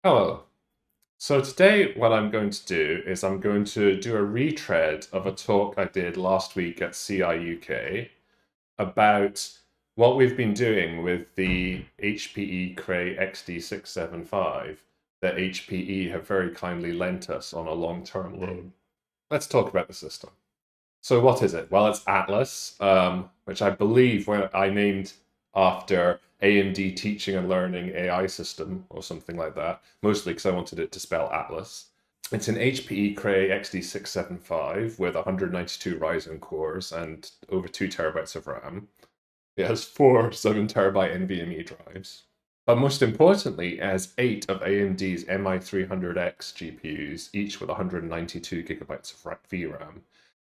Hello. So today what I'm going to do is I'm going to do a retread of a talk I did last week at CIUK about what we've been doing with the HPE Cray XD675 that HPE have very kindly lent us on a long-term loan. Let's talk about the system. So what is it? Well, it's Atlas, which I believe when I named after AMD Teaching and Learning AI system or something like that, mostly because I wanted it to spell Atlas. It's an HPE Cray XD675 with 192 Ryzen cores and over 2 terabytes of RAM. It has 4 7 terabyte NVMe drives. But most importantly, it has 8 of AMD's Mi300x GPUs, each with 192 gigabytes of VRAM.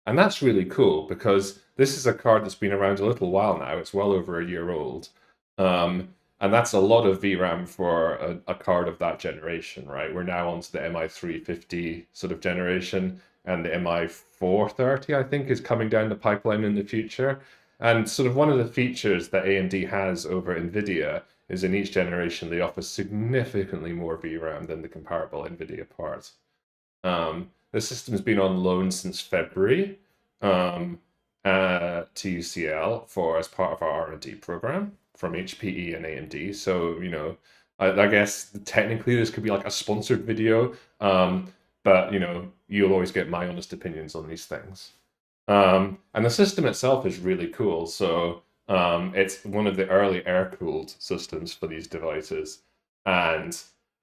And that's really cool because this is a card that's been around a little while now. It's well over a year old. And that's a lot of VRAM for a card of that generation, right? We're now onto the MI350 sort of generation, and the MI430, I think, is coming down the pipeline in the future. And sort of one of the features that AMD has over NVIDIA is in each generation they offer significantly more VRAM than the comparable NVIDIA part. The system's been on loan since February to UCL for as part of our R&D program from HPE and AMD. So, I guess technically this could be like a sponsored video, but, you'll always get my honest opinions on these things. And the system itself is really cool. So it's one of the early air-cooled systems for these devices. And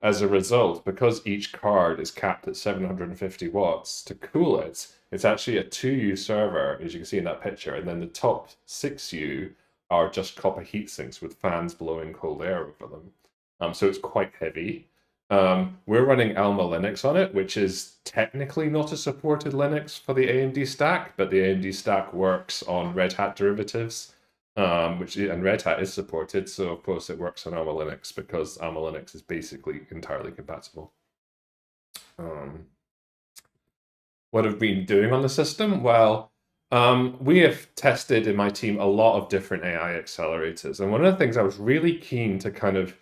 as a result, because each card is capped at 750 watts, to cool it, it's actually a 2U server, as you can see in that picture, and then the top 6U are just copper heat sinks with fans blowing cold air over them. So it's quite heavy. We're running Alma Linux on it, which is technically not a supported Linux for the AMD stack, but the AMD stack works on Red Hat derivatives, and Red Hat is supported, so of course it works on Alma Linux because Alma Linux is basically entirely compatible. What have we been doing on the system? Well, we have tested in my team a lot of different AI accelerators, and one of the things I was really keen to kind of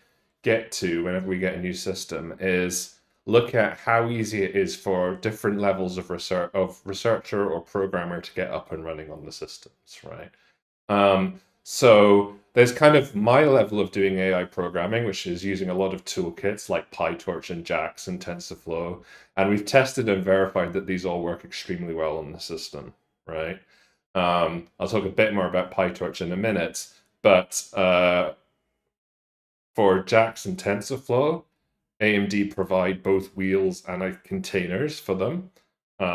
get to whenever we get a new system is look at how easy it is for different levels of researcher or programmer to get up and running on the systems, right? So there's kind of my level of doing AI programming, which is using a lot of toolkits like PyTorch and JAX and TensorFlow. And we've tested and verified that these all work extremely well on the system, right? I'll talk a bit more about PyTorch in a minute, but for JAX and TensorFlow, AMD provide both wheels and containers for them,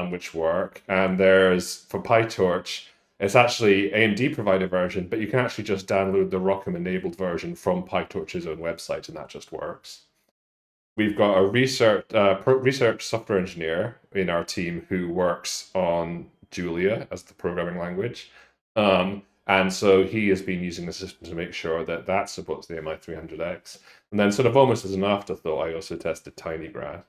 which work. And for PyTorch, it's actually AMD provide a version, but you can actually just download the ROCm-enabled version from PyTorch's own website, and that just works. We've got a research software engineer in our team who works on Julia as the programming language. And so he has been using the system to make sure that that supports the MI300X. And then sort of almost as an afterthought, I also tested TinyGraph.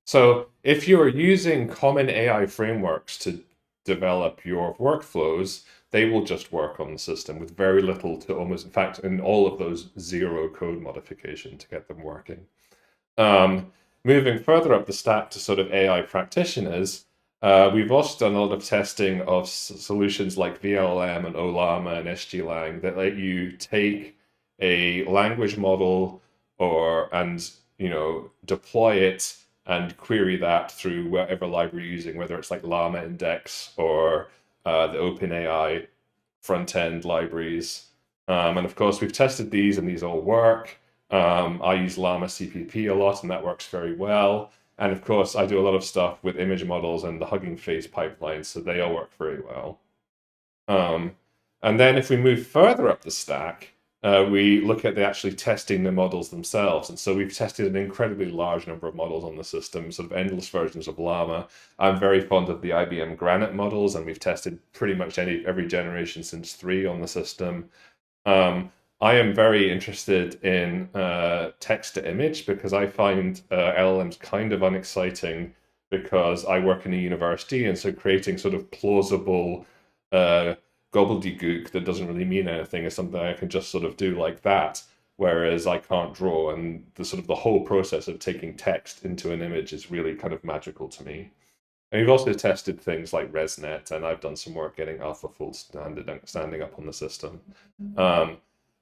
So if you're using common AI frameworks to develop your workflows, they will just work on the system with very little to almost, in fact, in all of those, zero code modification to get them working. Moving further up the stack to sort of AI practitioners, we've also done a lot of testing of solutions like VLM and OLAMA and SGLang that let you take a language model and deploy it and query that through whatever library you're using, whether it's like Llama Index or the OpenAI front-end libraries. And of course, we've tested these and these all work. I use Llama CPP a lot and that works very well. And of course, I do a lot of stuff with image models and the Hugging Face pipeline, so they all work very well. And then if we move further up the stack, we look at actually testing the models themselves. And so we've tested an incredibly large number of models on the system, sort of endless versions of Llama. I'm very fond of the IBM Granite models, and we've tested pretty much every generation since 3 on the system. I am very interested in text to image because I find LLMs kind of unexciting because I work in a university, and so creating sort of plausible gobbledygook that doesn't really mean anything is something I can just sort of do like that. whereas I can't draw, and the whole process of taking text into an image is really kind of magical to me. And we've also tested things like ResNet, and I've done some work getting AlphaFold standing up on the system.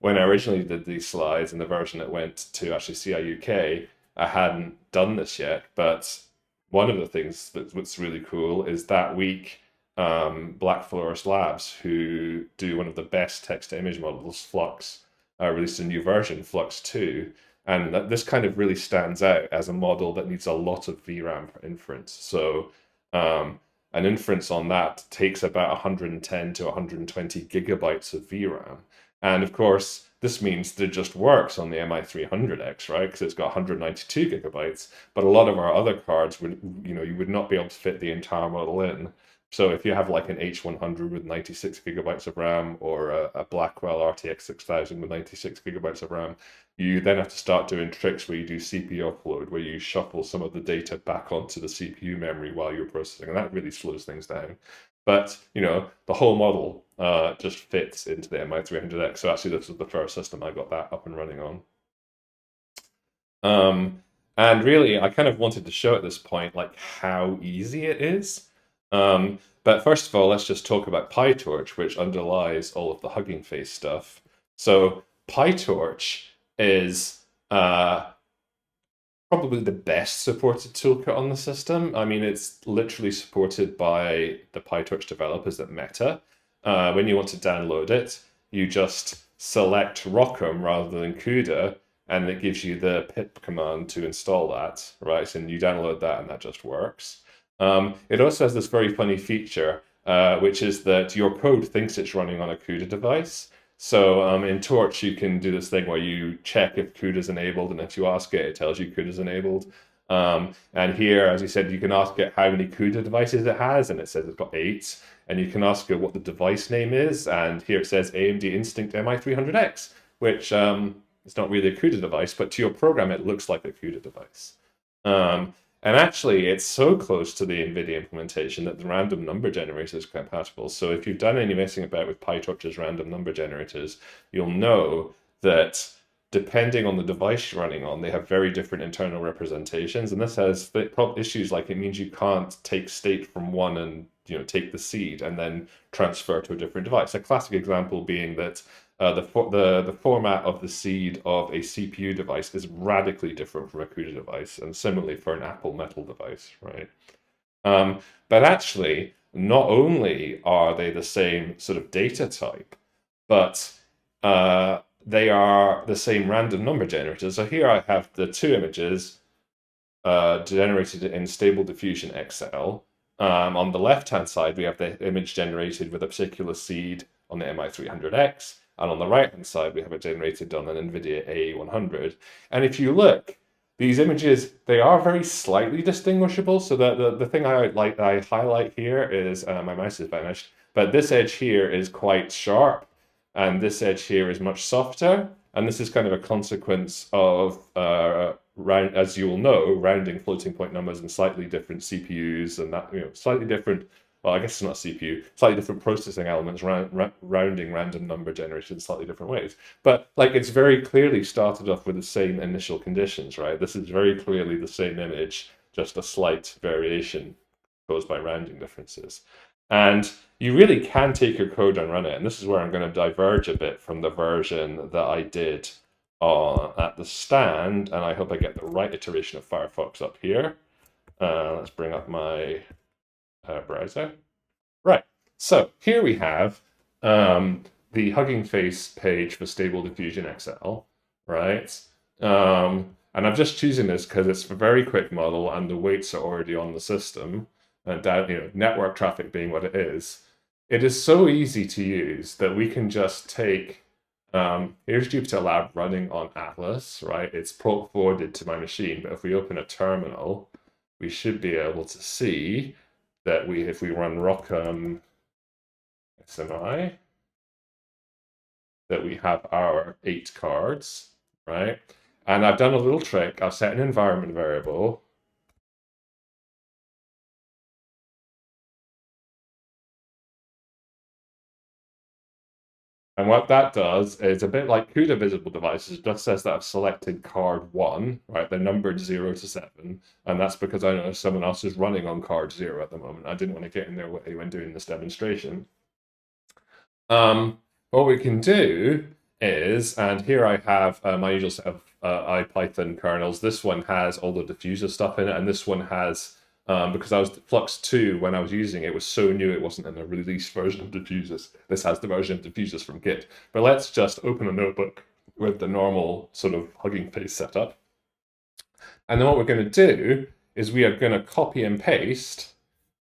When I originally did these slides in the version that went to actually CIUK, I hadn't done this yet, but one of the things that's really cool is that week, Black Forest Labs, who do one of the best text-to-image models, Flux, released a new version, Flux 2, and this kind of really stands out as a model that needs a lot of VRAM for inference. So an inference on that takes about 110 to 120 gigabytes of VRAM. And of course, this means that it just works on the Mi300X, right? Because it's got 192 gigabytes. But a lot of our other cards would, you would not be able to fit the entire model in. So if you have like an H100 with 96 gigabytes of RAM, or a Blackwell RTX 6000 with 96 gigabytes of RAM, you then have to start doing tricks where you do CPU offload, where you shuffle some of the data back onto the CPU memory while you're processing, and that really slows things down. But, the whole model just fits into the Mi300X. So actually, this was the first system I got that up and running on. And really, I kind of wanted to show at this point, like, how easy it is. But first of all, let's just talk about PyTorch, which underlies all of the Hugging Face stuff. So PyTorch is probably the best supported toolkit on the system. I mean, it's literally supported by the PyTorch developers at Meta. When you want to download it, you just select Rockham rather than CUDA, and it gives you the pip command to install that, right? And you download that, and that just works. It also has this very funny feature, which is that your code thinks it's running on a CUDA device. So in Torch, you can do this thing where you check if CUDA is enabled, and if you ask it, it tells you CUDA is enabled. And here, as you said, you can ask it how many CUDA devices it has, and it says it's got 8. And you can ask it what the device name is, and here it says AMD Instinct Mi300X, which is not really a CUDA device, but to your program, it looks like a CUDA device. And actually, it's so close to the NVIDIA implementation that the random number generator is compatible. So if you've done any messing about with PyTorch's random number generators, you'll know that depending on the device you're running on, they have very different internal representations. And this has issues like it means you can't take state from one and take the seed and then transfer to a different device. A classic example being that the format of the seed of a CPU device is radically different from a CUDA device, and similarly for an Apple Metal device, right? But actually, not only are they the same sort of data type, but they are the same random number generator. So here I have the two images generated in Stable Diffusion XL. On the left-hand side, we have the image generated with a particular seed on the Mi300X. And on the right-hand side, we have it generated on an NVIDIA A100. And if you look, these images, they are very slightly distinguishable. So the thing I highlight here is, my mouse has vanished, but this edge here is quite sharp, and this edge here is much softer. And this is kind of a consequence of, as you will know, rounding floating point numbers and slightly different CPUs, and that, slightly different, well, I guess it's not CPU, slightly different processing elements, rounding random number generation in slightly different ways. But like, it's very clearly started off with the same initial conditions, right? This is very clearly the same image, just a slight variation caused by rounding differences. And you really can take your code and run it. And this is where I'm going to diverge a bit from the version that I did at the stand. And I hope I get the right iteration of Firefox up here. Let's bring up my browser. Right. So here we have the Hugging Face page for Stable Diffusion XL, right? And I'm just choosing this because it's a very quick model and the weights are already on the system. And network traffic being what it is so easy to use that we can just take, here's JupyterLab running on Atlas, right? It's port forwarded to my machine, but if we open a terminal, we should be able to see that if we run Rockham SMI, that we have our 8 cards, right? And I've done a little trick. I've set an environment variable. And what that does is a bit like CUDA visible devices, it just says that I've selected card 1, right? They're numbered 0 to 7. And that's because I know someone else is running on card 0 at the moment. I didn't want to get in their way when doing this demonstration. What we can do is, and here I have my usual set of IPython kernels. This one has all the diffuser stuff in it, and this one has, because I was Flux 2 when I was using it, it was so new it wasn't in a release version of diffusers. This has the version of diffusers from Git. But let's just open a notebook with the normal sort of Hugging Face setup. And then what we're going to do is we are going to copy and paste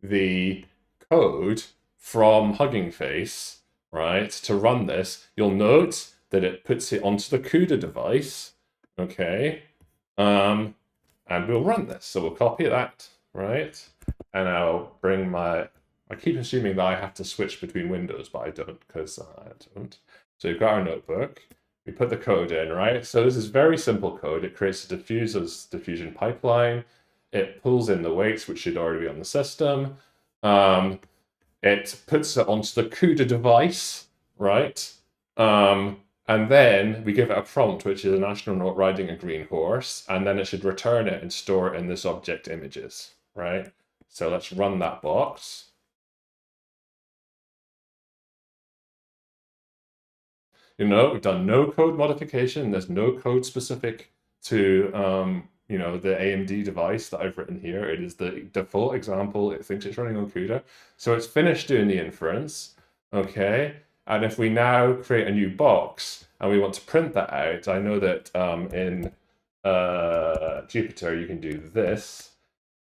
the code from Hugging Face, right, to run this. You'll note that it puts it onto the CUDA device, okay, and we'll run this. So we'll copy that, right, and I'll bring my, I keep assuming that I have to switch between windows, but I don't, because I don't. So we've got our notebook. We put the code in, right? So this is very simple code. It creates a diffusion pipeline. It pulls in the weights, which should already be on the system. It puts it onto the CUDA device, right? And then we give it a prompt, which is an astronaut riding a green horse, and then it should return it and store it in this object images, right? So let's run that box. You know, we've done no code modification. There's no code specific to, you know, the AMD device that I've written here. It is the default example. It thinks it's running on CUDA. So it's finished doing the inference, okay? And if we now create a new box and we want to print that out, I know that in Jupyter you can do this,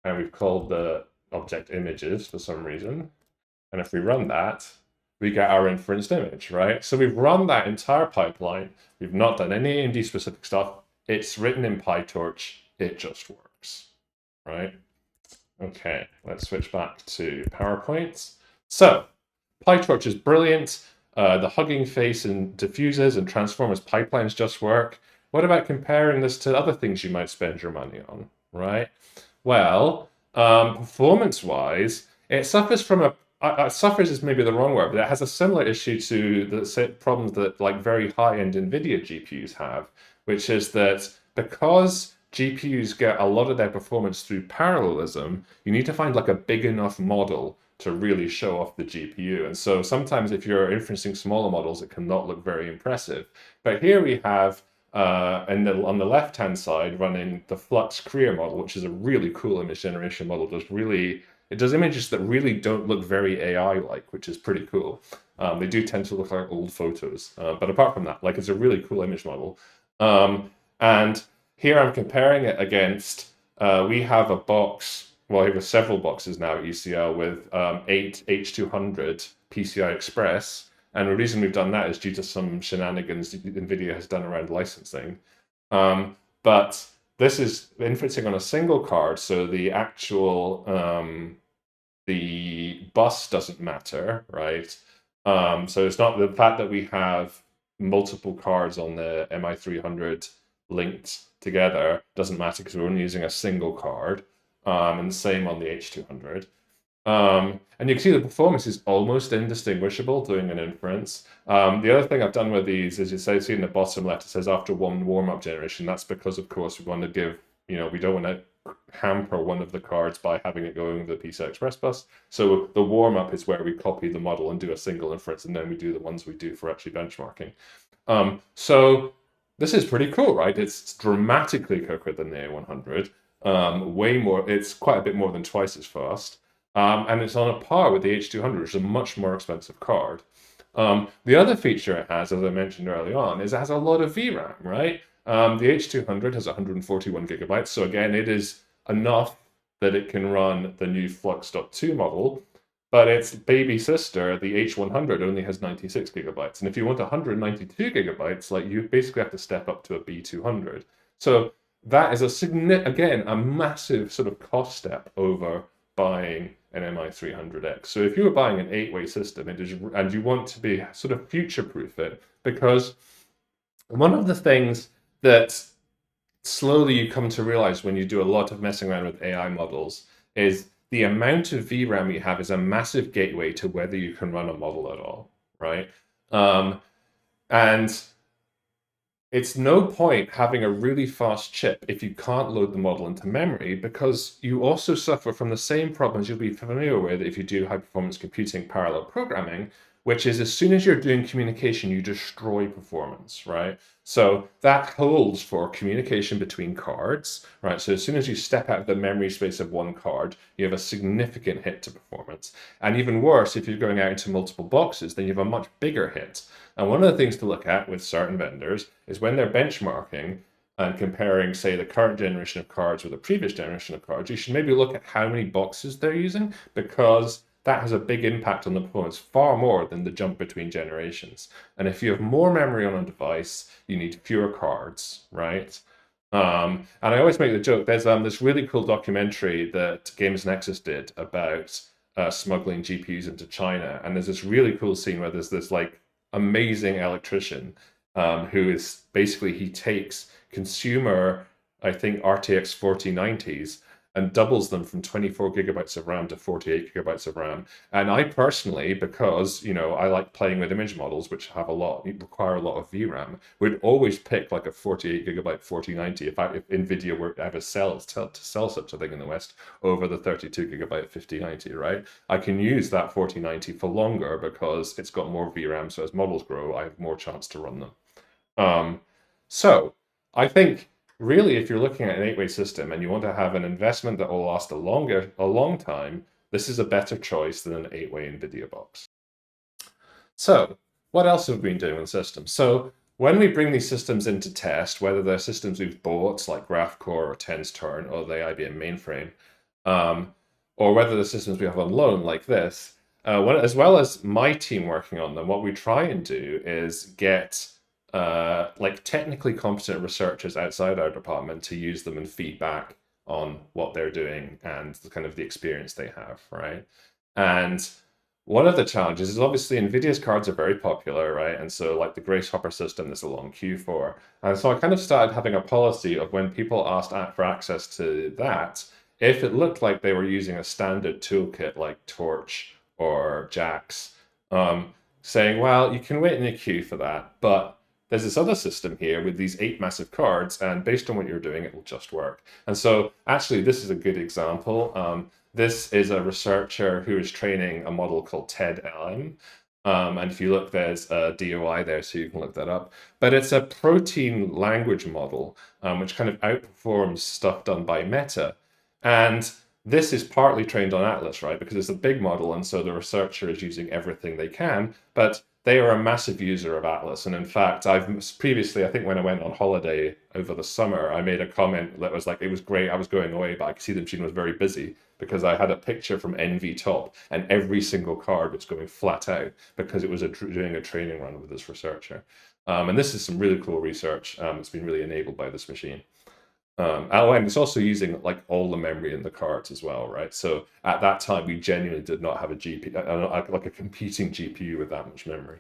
and we've called the object images for some reason. And if we run that, we get our inferenced image, right? So we've run that entire pipeline. We've not done any AMD specific stuff. It's written in PyTorch. It just works, right? Okay, let's switch back to PowerPoint. So PyTorch is brilliant. The Hugging Face and diffusers and transformers pipelines just work. What about comparing this to other things you might spend your money on, right? Well, performance-wise, it suffers from a suffers is maybe the wrong word, but it has a similar issue to the problems that like very high-end NVIDIA GPUs have, which is that because GPUs get a lot of their performance through parallelism, you need to find like a big enough model to really show off the GPU. And so sometimes if you're inferencing smaller models, it can not look very impressive. But here we have on the left-hand side running the Flux Cray model, which is a really cool image generation model. It does images that really don't look very AI-like, which is pretty cool. They do tend to look like old photos. But apart from that, like it's a really cool image model. And here I'm comparing it against, we have a box, well, we have several boxes now at UCL with 8 H200 PCI Express. And the reason we've done that is due to some shenanigans NVIDIA has done around licensing. But this is inferencing on a single card, so the actual, the bus doesn't matter, right? So it's not the fact that we have multiple cards on the Mi300 linked together doesn't matter because we're only using a single card, and the same on the H200. And you can see the performance is almost indistinguishable doing an inference. The other thing I've done with these is you see in the bottom left, it says after one warm-up generation. That's because, of course, we want to give, you know, we don't want to hamper one of the cards by having it going the PCI Express bus. So the warm-up is where we copy the model and do a single inference, and then we do the ones we do for actually benchmarking. So this is pretty cool, right? It's dramatically quicker than the A100. Way more, it's quite a bit more than twice as fast. And it's on a par with the H200, which is a much more expensive card. The other feature it has, as I mentioned early on, is it has a lot of VRAM, right? The H200 has 141 gigabytes, so again, it is enough that it can run the new Flux.2 model, but its baby sister, the H100, only has 96 gigabytes. And if you want 192 gigabytes, like you basically have to step up to a B200. So that is again, a massive sort of cost step over buying an Mi300X. So if you were buying an 8-way system, and you want to be sort of future-proof it, because one of the things that slowly you come to realize when you do a lot of messing around with AI models is the amount of VRAM you have is a massive gateway to whether you can run a model at all, right? And it's no point having a really fast chip if you can't load the model into memory, because you also suffer from the same problems you'll be familiar with if you do high performance computing parallel programming, which is as soon as you're doing communication, you destroy performance, right? So that holds for communication between cards, right? So as soon as you step out of the memory space of one card, you have a significant hit to performance. And even worse, if you're going out into multiple boxes, then you have a much bigger hit. And one of the things to look at with certain vendors is when they're benchmarking and comparing, say, the current generation of cards with the previous generation of cards, you should maybe look at how many boxes they're using, because that has a big impact on the performance, far more than the jump between generations. And if you have more memory on a device, you need fewer cards, right? And I always make the joke, there's this really cool documentary that Games Nexus did about smuggling GPUs into China. And there's this really cool scene where there's this like amazing electrician who is basically, he takes consumer, I think, RTX 4090s and doubles them from 24 gigabytes of RAM to 48 gigabytes of RAM. And I personally, because, you know, I like playing with image models, which have require a lot of VRAM, would always pick like a 48 gigabyte 4090 if NVIDIA were to ever to sell such a thing in the West over the 32 gigabyte 5090, right? I can use that 4090 for longer because it's got more VRAM, so as models grow, I have more chance to run them. So I think really, if you're looking at an 8-way system and you want to have an investment that will last a long time, this is a better choice than an 8-way NVIDIA box. So what else have we been doing with systems? So when we bring these systems into test, whether they're systems we've bought like GraphCore or TensTurn or the IBM mainframe, or whether the systems we have on loan like this, as well as my team working on them, what we try and do is get like technically competent researchers outside our department to use them and feedback on what they're doing and the kind of the experience they have, right? And one of the challenges is obviously NVIDIA's cards are very popular, right? And so like the Grace Hopper system, there's a long queue for. And so I kind of started having a policy of when people asked for access to that, if it looked like they were using a standard toolkit like Torch or JAX, saying, well, you can wait in a queue for that, but there's this other system here with these 8 massive cards, and based on what you're doing, it will just work. And so actually, this is a good example. This is a researcher who is training a model called TED-LM. And if you look, there's a DOI there, so you can look that up. But it's a protein language model, which kind of outperforms stuff done by Meta. And this is partly trained on Atlas, right? Because it's a big model, and so the researcher is using everything they can. But they are a massive user of Atlas. And in fact, I've previously, I think when I went on holiday over the summer, I made a comment that was like, it was great, I was going away, but I could see the machine was very busy because I had a picture from NV Top and every single card was going flat out because it was doing a training run with this researcher. And this is some really cool research. It's been really enabled by this machine. And it's also using like all the memory in the cards as well, right? So at that time, we genuinely did not have a GPU, like a competing GPU with that much memory.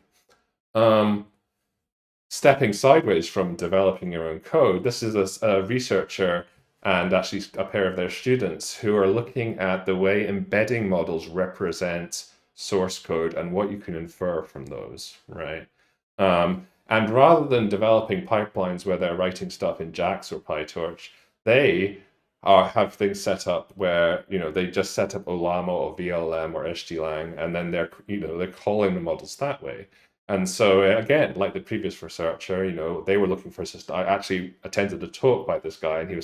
Stepping sideways from developing your own code, this is a researcher and actually a pair of their students who are looking at the way embedding models represent source code and what you can infer from those, right? And rather than developing pipelines where they're writing stuff in JAX or PyTorch, they have things set up where, you know, they just set up Olama or VLM or SGLang, and then they're calling the models that way. And so again, like the previous researcher, you know, they were looking for a system. I actually attended a talk by this guy, and he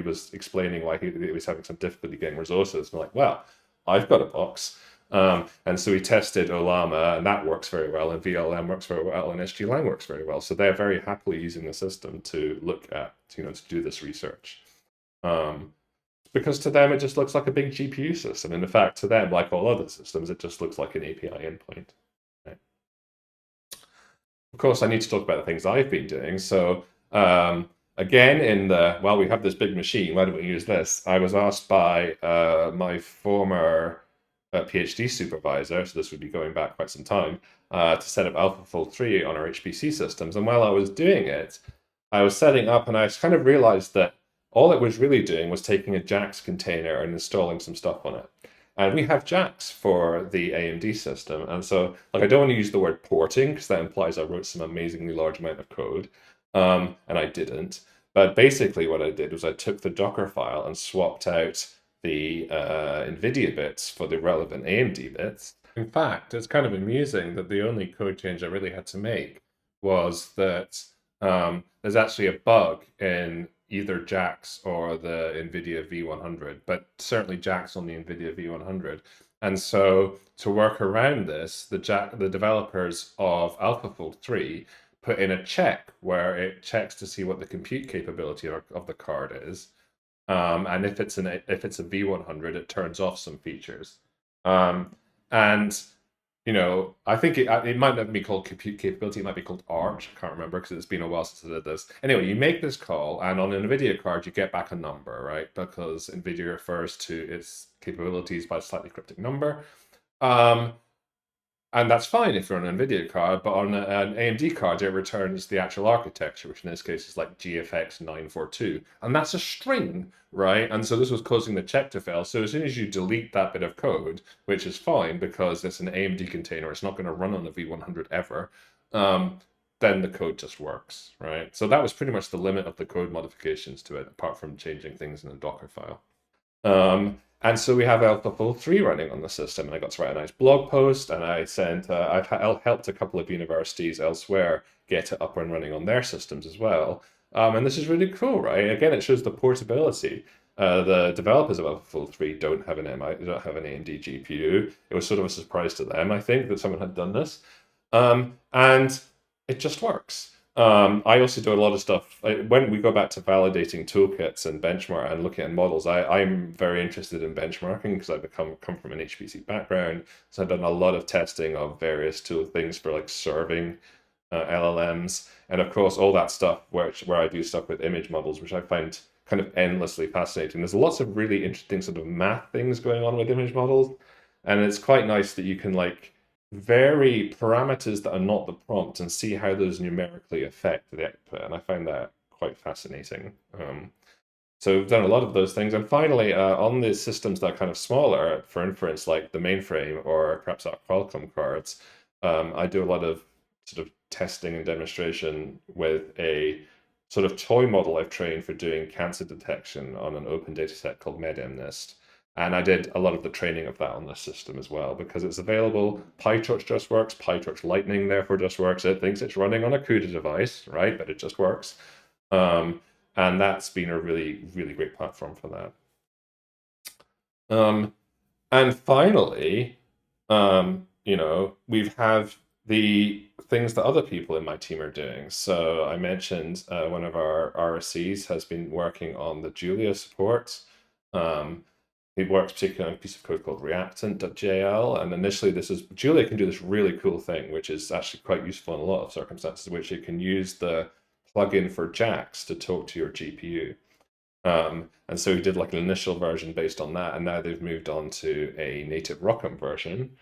was explaining why he was having some difficulty getting resources. And I'm like, well, I've got a box. And so we tested Olama, and that works very well, and VLM works very well, and SGLang works very well. So they're very happily using the system to look at, you know, to do this research. Because to them, it just looks like a big GPU system. And in fact, to them, like all other systems, it just looks like an API endpoint. Right? Of course, I need to talk about the things I've been doing. So again, well, we have this big machine, why don't we use this? I was asked by my former PhD supervisor, so this would be going back quite some time, to set up AlphaFold 3 on our HPC systems. And while I was doing it, I was setting up, and I kind of realized that all it was really doing was taking a JAX container and installing some stuff on it. And we have jacks for the AMD system. And so, like, I don't want to use the word porting because that implies I wrote some amazingly large amount of code. And I didn't. But basically, what I did was I took the Docker file and swapped out the NVIDIA bits for the relevant AMD bits. In fact, it's kind of amusing that the only code change I really had to make was that there's actually a bug in either JAX or the NVIDIA V100, but certainly JAX on the NVIDIA V100. And so to work around this, the developers of AlphaFold 3 put in a check where it checks to see what the compute capability of the card is. And if it's a V100, it turns off some features. And I think it might not be called compute capability. It might be called Arch. I can't remember because it's been a while since I did this. Anyway, you make this call, and on an NVIDIA card, you get back a number, right? Because NVIDIA refers to its capabilities by a slightly cryptic number. And that's fine if you're on an NVIDIA card, but on an AMD card, it returns the actual architecture, which in this case is like GFX 942. And that's a string, right? And so this was causing the check to fail. So as soon as you delete that bit of code, which is fine because it's an AMD container, it's not going to run on a V100 ever, then the code just works, right? So that was pretty much the limit of the code modifications to it, apart from changing things in a Docker file. And so we have AlphaFold 3 running on the system, and I got to write a nice blog post, and I've helped a couple of universities elsewhere get it up and running on their systems as well. And this is really cool, right? Again, it shows the portability. The developers of AlphaFold 3 don't have an AMD GPU. It was sort of a surprise to them, I think, that someone had done this. And it just works. I also do a lot of stuff. When we go back to validating toolkits and benchmark and looking at models, I'm very interested in benchmarking because I've come from an HPC background. So I've done a lot of testing of various tool things for like serving LLMs, and of course all that stuff where I do stuff with image models, which I find kind of endlessly fascinating. There's lots of really interesting sort of math things going on with image models, and it's quite nice that you can like vary parameters that are not the prompt and see how those numerically affect the output. And I find that quite fascinating. So we've done a lot of those things. And finally, on the systems that are kind of smaller, for inference, like the mainframe or perhaps our Qualcomm cards, I do a lot of sort of testing and demonstration with a sort of toy model I've trained for doing cancer detection on an open data set called MedMNIST. And I did a lot of the training of that on this system as well, because it's available. PyTorch just works. PyTorch Lightning therefore just works. It thinks it's running on a CUDA device, right? But it just works. And that's been a really, really great platform for that. And finally, we have the things that other people in my team are doing. So I mentioned one of our RSCs has been working on the Julia support. It works particularly on a piece of code called reactant.jl. And initially Julia can do this really cool thing, which is actually quite useful in a lot of circumstances, which it can use the plugin for JAX to talk to your GPU. And so we did like an initial version based on that, and now they've moved on to a native ROCm version.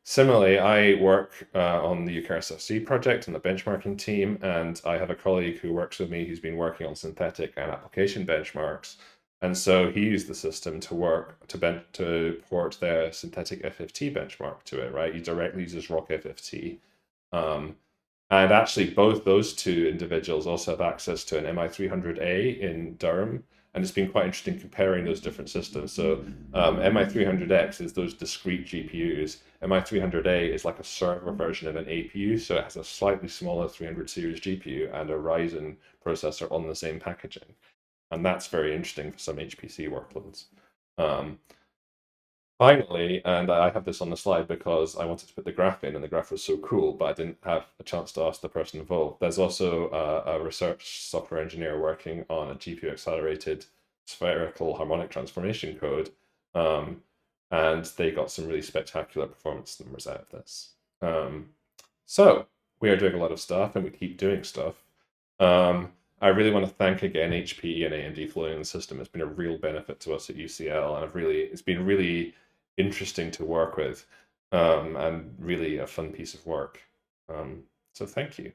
Similarly, I work on the UCL SFC project and the benchmarking team, and I have a colleague who works with me who's been working on synthetic and application benchmarks. And so he used the system to port their synthetic FFT benchmark to it, right? He directly uses ROC FFT. And actually, both those two individuals also have access to an MI300A in Durham. And it's been quite interesting comparing those different systems. So MI300X is those discrete GPUs. MI300A is like a server version of an APU. So it has a slightly smaller 300 series GPU and a Ryzen processor on the same packaging. And that's very interesting for some HPC workloads. Finally, and I have this on the slide because I wanted to put the graph in, and the graph was so cool, but I didn't have a chance to ask the person involved. There's also a research software engineer working on a GPU accelerated spherical harmonic transformation code, and they got some really spectacular performance numbers out of this. So we are doing a lot of stuff, and we keep doing stuff. I really want to thank again HPE and AMD for in the system. It's been a real benefit to us at UCL, and it's been really interesting to work with, and really a fun piece of work. So thank you.